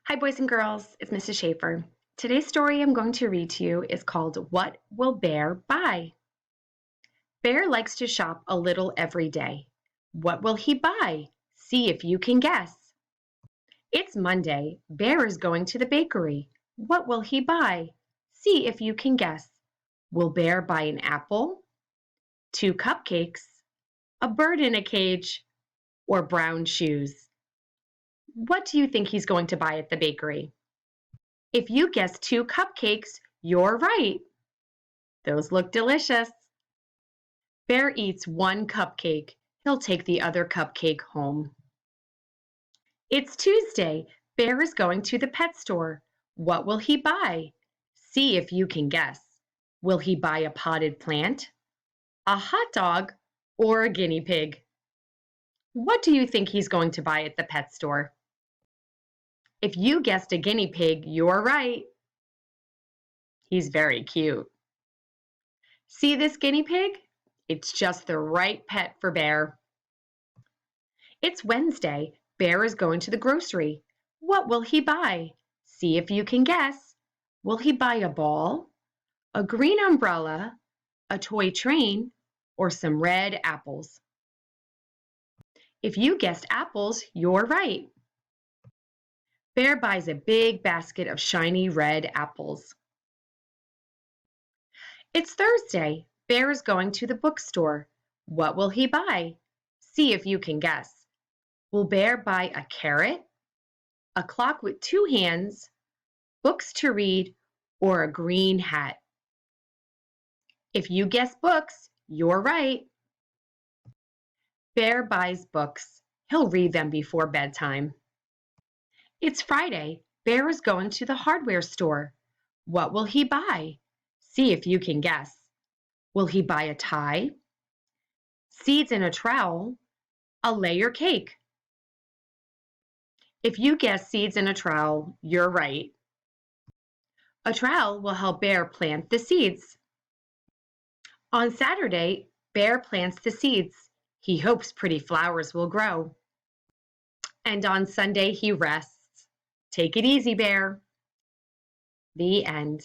Hi, boys and girls. It's Mrs. Schaefer. Today's story I'm going to read to you is called What Will Bear Buy? Bear likes to shop a little every day. What will he buy? See if you can guess. It's Monday. Bear is going to the bakery. What will he buy? See if you can guess. Will Bear buy an apple, two cupcakes, a bird in a cage, or brown shoes? What do you think he's going to buy at the bakery? If you guessed two cupcakes, you're right. Those look delicious. Bear eats one cupcake. He'll take the other cupcake home. It's Tuesday. Bear is going to the pet store. What will he buy? See if you can guess. Will he buy a potted plant, a hot dog, or a guinea pig? What do you think he's going to buy at the pet store? If you guessed a guinea pig, you're right. He's very cute. See this guinea pig? It's just the right pet for Bear. It's Wednesday. Bear is going to the grocery. What will he buy? See if you can guess. Will he buy a ball, a green umbrella, a toy train, or some red apples? If you guessed apples, you're right. Bear buys a big basket of shiny red apples. It's Thursday. Bear is going to the bookstore. What will he buy? See if you can guess. Will Bear buy a carrot, a clock with two hands, books to read, or a green hat? If you guess books, you're right. Bear buys books. He'll read them before bedtime. It's Friday. Bear is going to the hardware store. What will he buy? See if you can guess. Will he buy a tie, seeds in a trowel, a layer cake? If you guess seeds in a trowel, you're right. A trowel will help Bear plant the seeds. On Saturday, Bear plants the seeds. He hopes pretty flowers will grow. And on Sunday, he rests. Take it easy, Bear. The end.